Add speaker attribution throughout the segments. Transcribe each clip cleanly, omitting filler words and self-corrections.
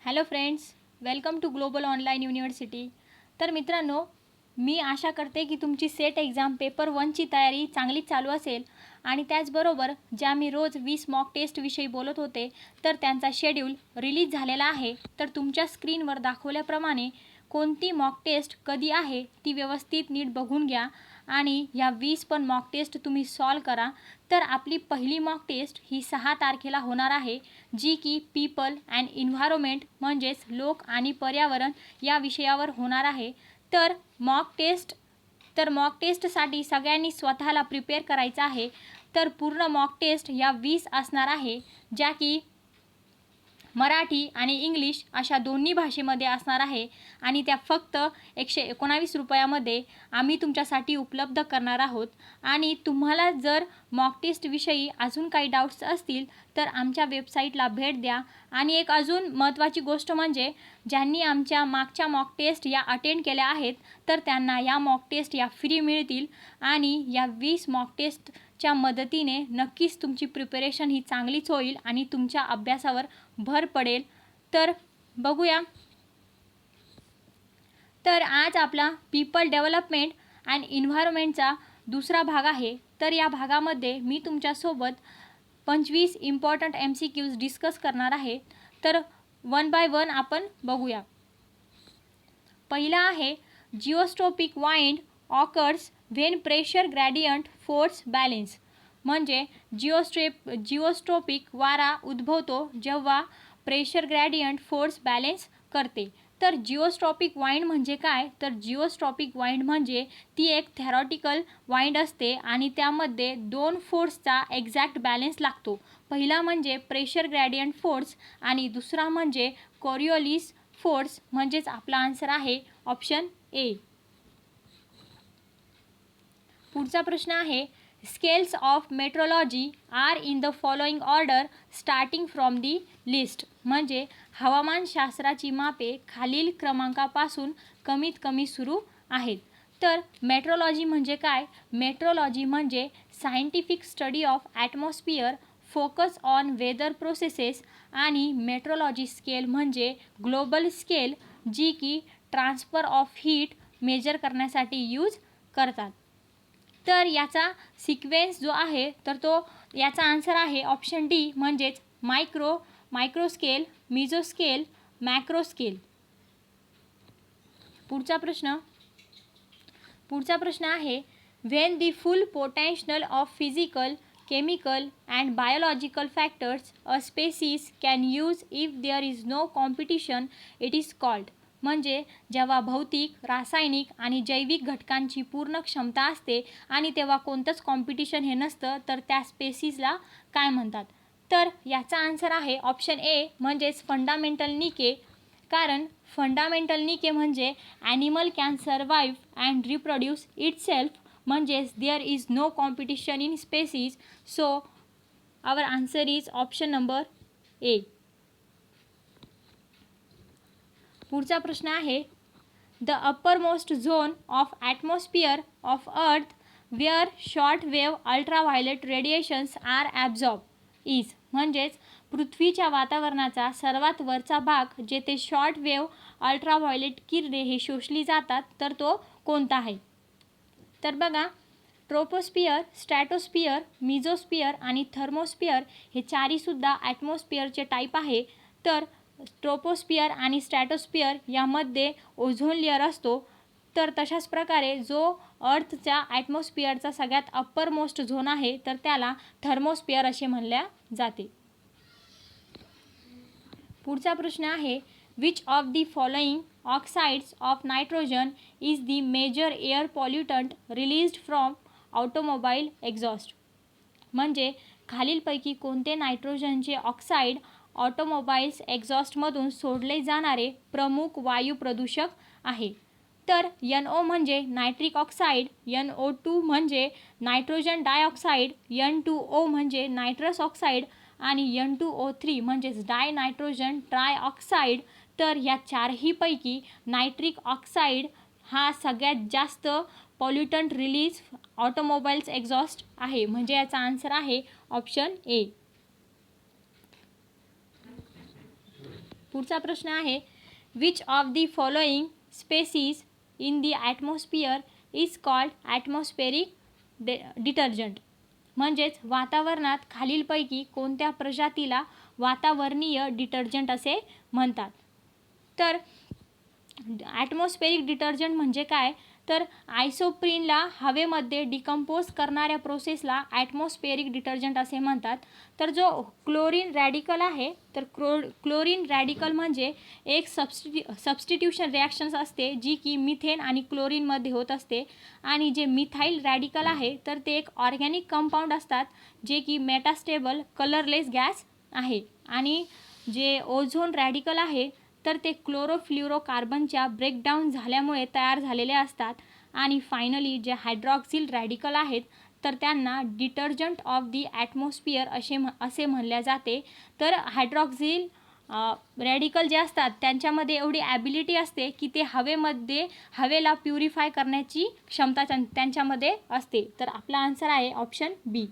Speaker 1: Hello friends, welcome to global online university. तर मित्रांनो, मी आशा करते की तुमची सेट एक्झाम पेपर 1ची तयारी चांगलीच चालू असेल आणि त्याचबरोबर ज्या मी रोज 20 मॉक टेस्टविषयी बोलत होते तर त्यांचा शेड्यूल रिलीज झालेला आहे. तर तुमच्या स्क्रीनवर दाखवल्याप्रमाणे कोणती मॉक टेस्ट कधी आहे ती व्यवस्थित नीट बघून घ्या आणि ह्या 20 पण मॉक टेस्ट तुम्ही सॉल्व करा. तर आपली पहिली मॉक टेस्ट ही 6 तारखेला होणार आहे, जी की पीपल अँड इन्व्हायरमेंट म्हणजेच लोक आणि पर्यावरण या विषयावर होणार आहे. तर मॉक टेस्टसाठी सगळ्यांनी स्वतःला प्रिपेअर करायचं आहे. तर पूर्ण मॉक टेस्ट या 20 असणार आहे, ज्या की मराठी आणि इंग्लिश अशा दोन्ही भाषेमध्ये असणार आहे आणि त्या फक्त 119 रुपयामध्ये आम्ही तुमच्यासाठी उपलब्ध करणार आहोत. आणि तुम्हाला जर मॉक टेस्टविषयी अजून काही डाऊट्स असतील तर आमच्या वेबसाईटला भेट द्या. आणि एक अजून महत्त्वाची गोष्ट म्हणजे ज्यांनी आमच्या मागच्या मॉक टेस्ट या अटेंड केल्या आहेत तर त्यांना या मॉक टेस्ट या फ्री मिळतील आणि या 20 मॉक टेस्टच्या मदतीने नक्कीच तुमची प्रिपरेशन ही चांगलीच होईल आणि तुमच्या अभ्यासावर भर पडेल. तर बघूया. तर आज आपला पीपल डेव्हलपमेंट अँड इन्व्हायरमेंटचा दुसरा भाग आहे. तर या भागामध्ये मी तुमच्यासोबत 25 इम्पॉर्टंट MCQs डिस्कस करणार आहे. तर वन बाय वन आपण बघूया. पहिला आहे geostrophic wind occurs when pressure gradient force balance. म्हणजे जिओस्ट्रोपिक वारा उद्भवतो जेव्हा प्रेशर ग्रॅडियंट फोर्स बॅलेन्स करते. तर जिओस्ट्रोपिक वाइंड म्हणजे काय? तर जिओस्ट्रोपिक वाइंड म्हणजे ती एक थेरॉटिकल वाइंड असते आणि त्यामध्ये दोन फोर्सचा एक्झॅक्ट बॅलेन्स लागतो. पहिला म्हणजे प्रेशर ग्रॅडियंट फोर्स आणि दुसरा म्हणजे कोरिओलिस फोर्स. म्हणजेच आपला आन्सर आहे ऑप्शन ए. पुढचा प्रश्न आहे scales of metrology are in the following order starting from the list. म्हणजे हवामानशास्त्राची मापे खालील क्रमांकापासून कमीत कमी सुरू आहेत. तर मेट्रोलॉजी म्हणजे काय? मेट्रोलॉजी म्हणजे scientific study of atmosphere focus on whether processes. आणि मेट्रोलॉजी स्केल म्हणजे ग्लोबल स्केल जी की ट्रान्सफर ऑफ हीट मेजर करण्यासाठी यूज करतात. तर याचा सिक्वेन्स जो आहे तर तो याचा आन्सर आहे ऑप्शन डी म्हणजेच मायक्रोस्केल, मिझोस्केल, मॅक्रोस्केल. पुढचा प्रश्न आहे when the full potential of physical, chemical and biological factors a species can use if there is no competition it is called. म्हणजे जेव्हा भौतिक, रासायनिक आणि जैविक घटकांची पूर्ण क्षमता असते आणि तेव्हा कोणतंच कॉम्पिटिशन हे नसतं तर त्या स्पेसीजला काय म्हणतात? तर याचा आन्सर आहे ऑप्शन ए म्हणजेच फंडामेंटल निके. कारण फंडामेंटल निके म्हणजे animal can survive and reproduce itself. म्हणजेच there is no competition in species. So our answer is option number A. पुढचा प्रश्न आहे the uppermost zone of atmosphere of earth where short wave ultraviolet radiations are absorb is. म्हणजेच पृथ्वीच्या वातावरणाचा सर्वात वरचा भाग जेथे शॉर्ट वेव्ह अल्ट्राव्हायोलेट किरणे हे शोषली जातात तर तो कोणता आहे? तर बघा, ट्रोपोस्फिअर, स्ट्रॅटोस्फिअर, मिझोस्फिअर आणि थर्मोस्फिअर हे चारीसुद्धा ॲटमॉस्फिअरचे टाईप आहे. तर ट्रोपोस्फिअर आणि स्ट्रॅटोस्फिअर यामध्ये ओझोन लेअर असतो. तर तशाच प्रकारे जो अर्थच्या ॲटमॉस्फिअरचा सगळ्यात अप्पर मोस्ट झोन आहे तर त्याला थर्मोस्फिअर असे म्हणल्या जाते. पुढचा प्रश्न आहे which of the following oxides of nitrogen is the major air pollutant released from automobile exhaust. म्हणजे खालीलपैकी कोणते नायट्रोजनचे ऑक्साईड ऑटोमोबाईल्स एक्झॉस्टमधून सोडले जाणारे प्रमुख वायू प्रदूषक आहे? तर NO म्हणजे नायट्रिक ऑक्साईड, NO2 म्हणजे नायट्रोजन डायऑक्साईड, N2O म्हणजे नायट्रस ऑक्साईड आणि N2O3 म्हणजेच डाय नायट्रोजन ट्रायऑक्साईड. तर या चारहीपैकी नायट्रिक ऑक्साईड हा सगळ्यात जास्त पॉल्युटंट रिलीज ऑटोमोबाईल्स एक्झॉस्ट आहे. म्हणजे याचा आन्सर आहे ऑप्शन ए. पुढचा प्रश्न आहे, which of the following species in the atmosphere is called atmospheric detergent. म्हणजेच वातावरणात खालीलपैकी कोणत्या प्रजातीला वातावरणीय डिटर्जंट असे म्हणतात. तर ॲटमॉस्फेरिक डिटर्जंट म्हणजे काय, तर आयसोप्रीनला हवेमध्ये डिकम्पोज करणाऱ्या प्रोसेसला ॲटमॉस्फेरिक डिटर्जंट असे म्हणतात. तर जो क्लोरीन रॅडिकल आहे, तर क्लोरीन रॅडिकल म्हणजे एक सबस्टिट्यूशन रिॲक्शन्स असते जी की मिथेन आणि क्लोरीनमध्ये होत असते. आणि जे मिथाईल रॅडिकल आहे तर ते एक ऑर्गॅनिक कंपाऊंड असतात जे की मेटास्टेबल कलरलेस गॅस आहे. आणि जे ओझोन रॅडिकल आहे तर ते क्लोरोफ्ल्युरोकार्बनच्या ब्रेकडाऊन झाल्यामुळे तयार झालेले असतात. आणि फायनली जे हायड्रॉक्सिल रॅडिकल आहेत तर त्यांना डिटर्जंट ऑफ दी ॲटमॉस्फिअर असे म्हणले जाते. तर हायड्रॉक्सिल रॅडिकल जे असतात त्यांच्यामध्ये एवढी ॲबिलिटी असते की ते हवेला प्युरिफाय करण्याची क्षमता त्यांच्यामध्ये असते. तर आपला आन्सर आहे ऑप्शन बी.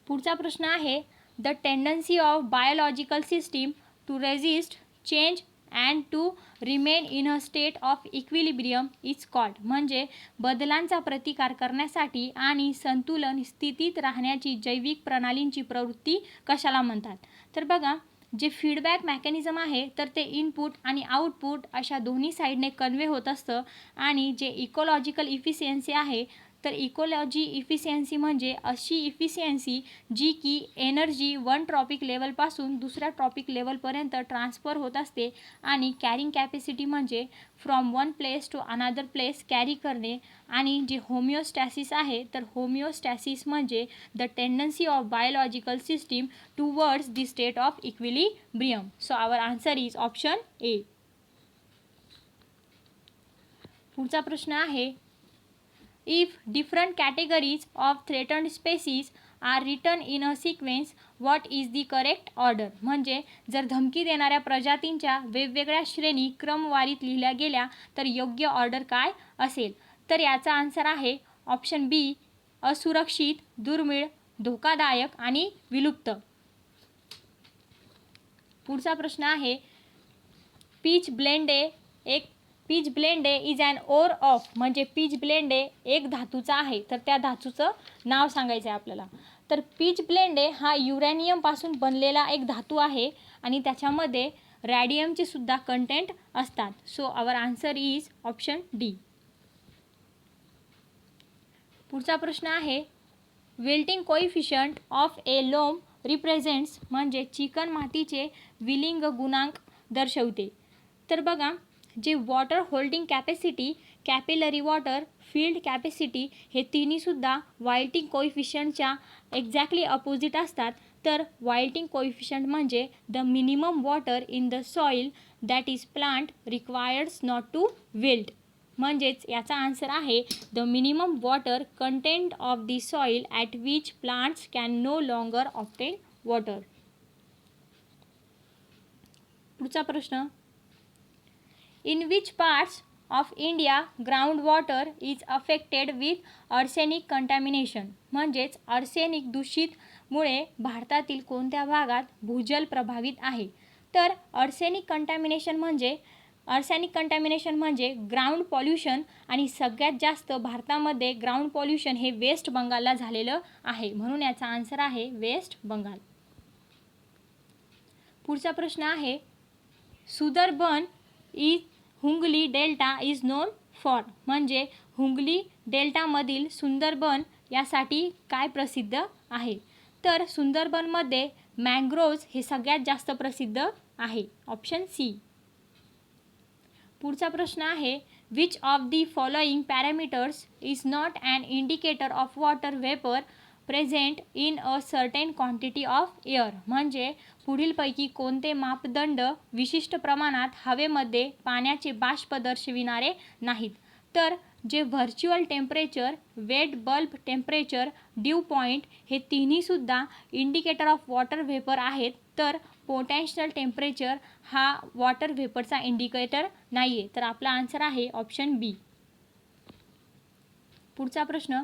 Speaker 1: पुढचा प्रश्न आहे, the tendency of biological system to resist change and to remain in a state of equilibrium is called. म्हणजे बदलांचा प्रतिकार करण्यासाठी आणि संतुलन स्थितीत राहण्याची जैविक प्रणालींची प्रवृत्ती कशाला म्हणतात. तर बघा, जे फीडबॅक मेकॅनिझम आहे तर ते इनपुट आणि आउटपुट अशा दोन्ही साईडने कन्वे होत असतं. आणि जे इकोलॉजिकल इफिशियन्सी आहे तर इकोलॉजी इफिशियन्सी म्हणजे अशी इफिशियन्सी जी की एनर्जी वन ट्रॉपिक लेवलपासून दुसऱ्या ट्रॉपिक लेवलपर्यंत ट्रान्सफर होत असते. आणि कॅरिंग कॅपॅसिटी म्हणजे from one place to another place carry करणे. आणि जे होमिओस्टॅसिस आहे तर होमिओस्टॅसिस म्हणजे the tendency of biological system towards the state of equilibrium. So our answer is option A. पुढचा प्रश्न आहे, if different categories of threatened species are written in a sequence, what is the correct order. म्हणजे जर धमकी देणाऱ्या प्रजातींच्या वेगवेगळ्या श्रेणी क्रमवारीत लिहिल्या गेल्या तर योग्य ऑर्डर काय असेल. तर याचा आन्सर आहे ऑप्शन बी, असुरक्षित, दुर्मिळ, धोकादायक आणि विलुप्त. पुढचा प्रश्न आहे, pitchblende is an ore of. म्हणजे पीच ब्लेंडे एक धातूचा आहे तर त्या धातूचं नाव सांगायचं आहे आपल्याला. तर पीच ब्लेंडे हा युरॅनियमपासून बनलेला एक धातू आहे आणि त्याच्यामध्ये रॅडियमचे सुद्धा कंटेंट असतात. So our answer is option D. पुढचा प्रश्न आहे, wilting coefficient of a loam represents. म्हणजे चिकन मातीचे विलिंग गुणांक दर्शवते. तर बघा, जे water holding capacity, capillary water field capacity हे तिन्हीसुद्धा वाइल्टिंग कोइफिशियंटच्या एक्झॅक्टली अपोजिट असतात. तर वाइल्टिंग कोइफिशियंट म्हणजे the minimum water in the soil that is plant requires not to wilt. म्हणजेच याचा आन्सर आहे the minimum water content of the soil at which plants can no longer obtain water. पुढचा प्रश्न, in which parts of India groundwater is affected with arsenic contamination. म्हणजेच arsenic दूषितमुळे भारतातील कोणत्या भागात भूजल प्रभावित आहे. तर आर्सेनिक कंटॅमिनेशन म्हणजे ग्राउंड पॉल्युशन. आणि सगळ्यात जास्त भारतामध्ये ग्राउंड पॉल्युशन हे वेस्ट बंगालला झालेलं आहे. म्हणून याचा आन्सर आहे वेस्ट बंगाल. पुढचा प्रश्न आहे, सुंदरबन हुंगली डेल्टा इज नोन फॉर. म्हणजे हुंगली डेल्टामधील सुंदरबन यासाठी काय प्रसिद्ध आहे. तर सुंदरबनमध्ये मँग्रोव्ज हे सगळ्यात जास्त प्रसिद्ध आहे. Option C. पुढचा प्रश्न आहे, which of the following parameters is not an indicator of water vapour present in a certain quantity of air. म्हणजे पुढीलपैकी कोणते मापदंड विशिष्ट प्रमाणात हवेमध्ये पाण्याचे बाष्प दर्शविणारे नाहीत. तर जे virtual temperature, wet bulb temperature, due point हे तिन्हीसुद्धा इंडिकेटर ऑफ वॉटर व्हेपर आहेत. तर पोटॅन्शियल टेम्परेचर हा वॉटर व्हेपरचा इंडिकेटर नाही आहे. तर आपला आन्सर आहे ऑप्शन बी. पुढचा प्रश्न,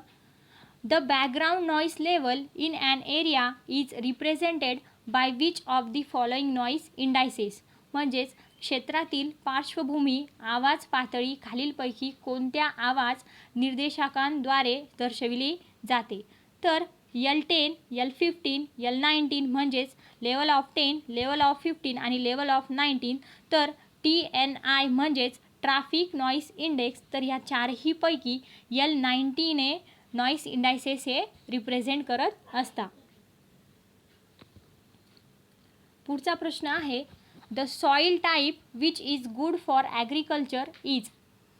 Speaker 1: the background noise level in an area is represented by which of the following noise indices, म्हणजेच क्षेत्रातील पार्श्वभूमी आवाज पातळी खालीलपैकी कोणत्या आवाज निर्देशांकांद्वारे दर्शविली जाते. तर L10, L15, L19 म्हणजेच लेवल ऑफ 10, लेवल ऑफ 15 आणि लेवल ऑफ 19. तर TNI म्हणजेच ट्रॅफिक नॉईस इंडेक्स. तर ह्या चारही पैकी L19 नॉईस इंडायसेस हे रिप्रेझेंट करत असतात. पुढचा प्रश्न आहे the soil type which is good for agriculture is,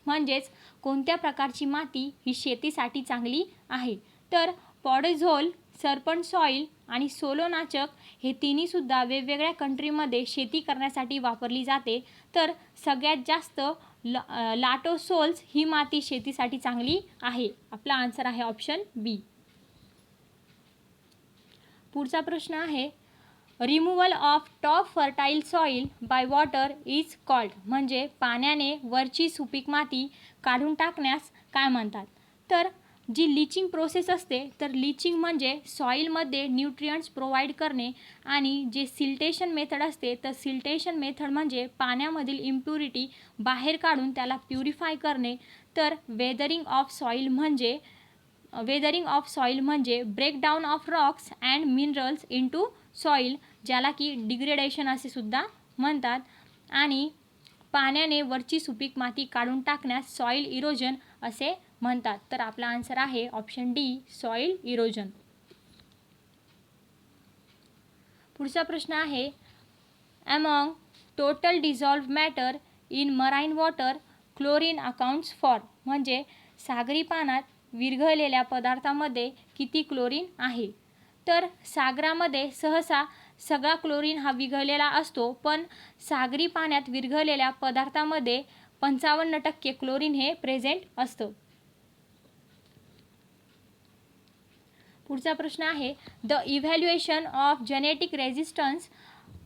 Speaker 1: म्हणजेच कोणत्या प्रकारची माती ही शेतीसाठी चांगली आहे. तर पॉडेझोल, सर्पंट सॉइल आणि सोलोनाचक हे तिन्हीसुद्धा वेगवेगळ्या कंट्रीमध्ये शेती करण्यासाठी वापरली जाते. तर सगळ्यात जास्त लाटोसोल्स ही माती शेतीसाठी चांगली आहे. आपला आन्सर आहे ऑप्शन बी. पुढचा प्रश्न आहे removal of top fertile soil by water is called, म्हणजे पाण्याने वरची सुपीक माती काढून टाकण्यास काय म्हणतात. तर जी लिचिंग प्रोसेस असते, तर लिचिंग म्हणजे सॉईलमध्ये न्यूट्रियंट्स प्रोव्हाइड करणे, आणि जे सिल्टेशन मेथड असते, तर सिल्टेशन मेथड म्हणजे पाण्यामधील इम्प्युरिटी बाहेर काढून त्याला प्युरिफाय करणे. तर वेदरिंग ऑफ सॉईल म्हणजे breakdown of Roxx and minerals into soil, ज्याला की डिग्रेडेशन असे सुद्धा म्हणतात. आणि पाण्याने वरची सुपीक माती काढून टाकण्यास सॉईल इरोजन असे म्हणतात. तर आपला आन्सर आहे ऑप्शन डी, सॉईल इरोजन. पुढचा प्रश्न आहे among total dissolved matter in marine water chlorine accounts for, म्हणजे सागरी पाण्यात विरघळलेल्या पदार्थामध्ये किती क्लोरीन आहे. तर सागरामध्ये सहसा सगळा क्लोरीन हा विरघळलेला असतो, पण सागरी पाण्यात विरघळलेल्या पदार्थामध्ये 55% क्लोरीन हे प्रेझेंट असतं. पुढचा प्रश्न आहे the evaluation of genetic resistance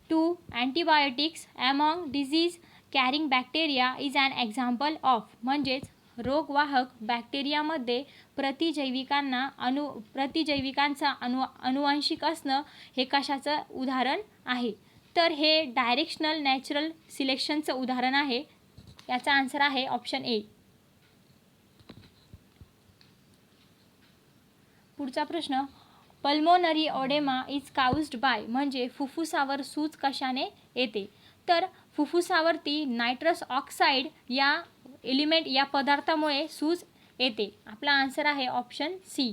Speaker 1: to antibiotics among disease carrying bacteria is an example of, म्हणजेच रोगवाहक बॅक्टेरियामध्ये प्रतिजैविकांचा अनुवांशिक असणं हे कशाचं उदाहरण आहे. तर हे डायरेक्शनल नॅचरल सिलेक्शनचं उदाहरण आहे. याचा आन्सर आहे ऑप्शन ए. पुढचा प्रश्न pulmonary oedema is caused bye, म्हणजे फुफ्फुसावर सूज कशाने येते. तर फुफ्फुसावरती नायट्रस ऑक्साईड या एलिमेंट या पदार्थामुळे सूज येते. आपला आन्सर आहे ऑप्शन सी.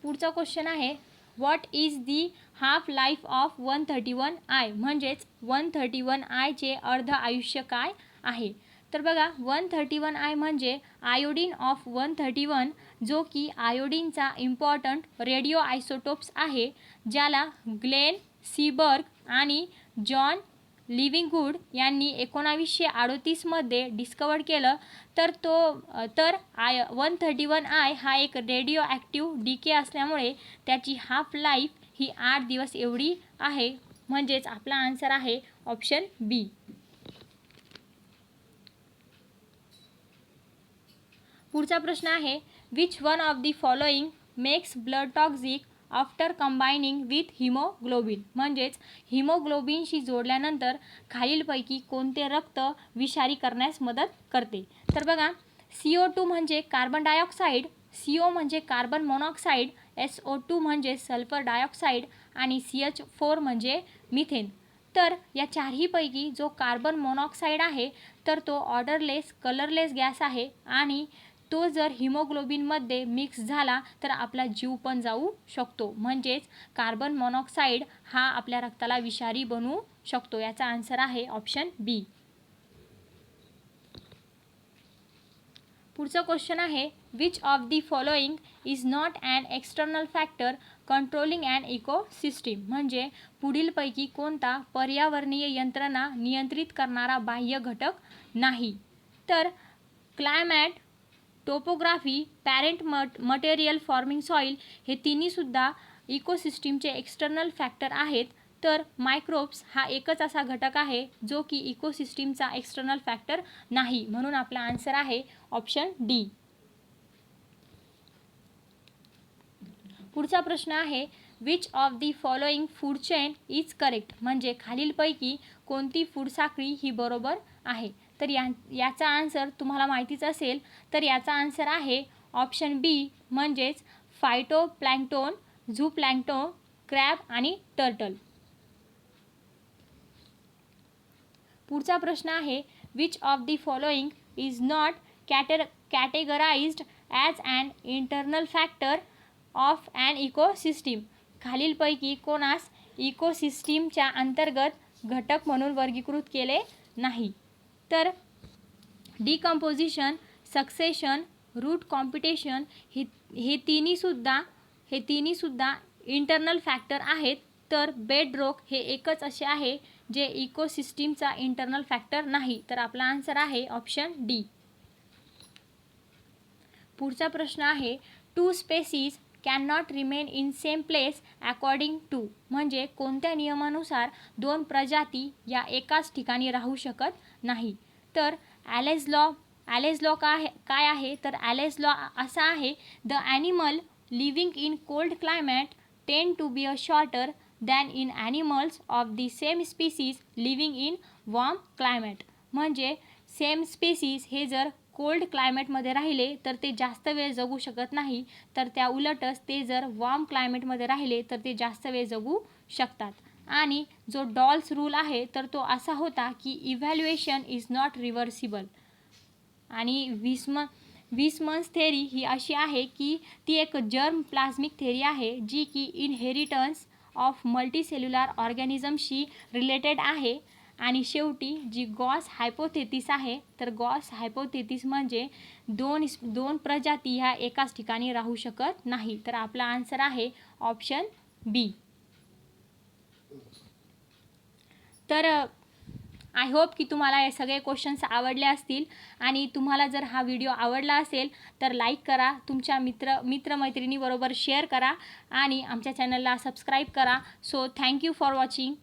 Speaker 1: पुढचा क्वेश्चन आहे what is the half life of 131I, म्हणजेच 131I चे अर्ध आयुष्य काय आहे. तर बघा 131I म्हणजे आयोडीन ऑफ 131, जो की आयोडीनचा इम्पॉर्टंट रेडिओ आयसोटोप्स आहे, ज्याला ग्लेन सीबर्ग आणि जॉन लिव्हिंगवूड यांनी 1938 मध्ये डिस्कवर केलं. तर 131I हा एक रेडिओ ॲक्टिव्ह डीके असल्यामुळे त्याची हाफ लाईफ ही 8 दिवस एवढी आहे. म्हणजेच आपला आन्सर आहे ऑप्शन बी. पुढचा प्रश्न आहे which one of the following makes blood toxic after combining with haemoglobin, म्हणजेच हिमोग्लोबिनशी जोडल्यानंतर खालीलपैकी कोणते रक्त विषारी करण्यास मदत करते. तर बघा CO2 म्हणजे कार्बन डायऑक्साईड, CO म्हणजे कार्बन मोनॉक्साईड, SO2 म्हणजे सल्फर डायऑक्साईड आणि CH4 म्हणजे मिथेन. तर या चारहीपैकी जो कार्बन मोनॉक्साईड आहे तर तो ऑर्डरलेस कलरलेस गॅस आहे, आणि तो जर हिमोग्लोबिनमध्ये मिक्स झाला तर आपला जीव पण जाऊ शकतो. म्हणजेच कार्बन मोनॉक्साईड हा आपल्या रक्ताला विषारी बनवू शकतो. याचा आन्सर आहे ऑप्शन बी. पुढचा क्वेश्चन आहे which of the following is not an external factor controlling an ecosystem, म्हणजे पुढीलपैकी कोणता पर्यावरणीय यंत्रणा नियंत्रित करणारा बाह्य घटक नाही. तर climate, topography, parent material forming soil हे तिन्हीसुद्धा इकोसिस्टीमचे एक्सटर्नल फॅक्टर आहेत. तर मायक्रोब्स हा एकच असा घटक आहे जो की इकोसिस्टीमचा एक्सटर्नल फॅक्टर नाही. म्हणून आपला आन्सर आहे ऑप्शन डी. पुढचा प्रश्न आहे which of the following food chain is correct, म्हणजे खालीलपैकी कोणती फूड साखळी ही बरोबर आहे. तर याचा आन्सर तुम्हाला माहितीच असेल, तर याचा आन्सर आहे ऑप्शन बी, म्हणजेच phytoplankton, zooplankton, crab आणि टर्टल. पुढचा प्रश्न आहे which of the following is not categorised as an internal factor of an ecosystem, खालीलपैकी कोणास इकोसिस्टीमच्या अंतर्गत घटक म्हणून वर्गीकृत केले नाही. तर डिकम्पोजिशन, सक्सेशन, रूट कॉम्पिटिशन हे तिन्हीसुद्धा इंटरनल फॅक्टर आहेत. तर बेडरॉक हे एकच असे आहे जे इकोसिस्टीमचा इंटरनल फॅक्टर नाही. तर आपला आन्सर आहे ऑप्शन डी. पुढचा प्रश्न आहे two species can not remain in same place according to, म्हणजे कोणत्या नियमानुसार दोन प्रजाती या एकाच ठिकाणी राहू शकत नाही. तर ॲलेज लॉ काय आहे, तर ॲलेज लॉ असा आहे the animal living in cold climate tend to be a shorter than in animals of the same species living in warm climate, म्हणजे सेम स्पीसीज हे जर कोल्ड क्लायमेटमध्ये राहिले तर ते जास्त वेळ जगू शकत नाही, तर त्या उलटच ते जर वॉर्म क्लायमेटमध्ये राहिले तर ते जास्त वेळ जगू शकतात. आणि जो डॉल्स रूल आहे तर तो असा होता की इव्हॅल्युएशन इज नॉट रिव्हर्सिबल. आणि विसमन्स थेरी ही अशी आहे की ती एक जर्म प्लाझ्मिक थेरी आहे जी की इनहेरिटन्स ऑफ मल्टीसेल्युलर ऑर्गॅनिझमशी रिलेटेड आहे. आणि शेवटी जी गॉस हायपोथेसिस आहे, तर गॉस हायपोथेसिस म्हणजे दोन प्रजाती ह्या एकाच ठिकाणी राहू शकत नाही. तर आपला आन्सर आहे ऑप्शन बी. तर आय होप की तुम्हाला हे सगळे क्वेश्चन्स आवडले असतील. आणि तुम्हाला जर हा व्हिडिओ आवडला असेल तर लाईक करा, तुमच्या मित्रमैत्रिणीबरोबर शेअर करा आणि आमच्या चॅनलला सबस्क्राईब करा. So thank you for watching.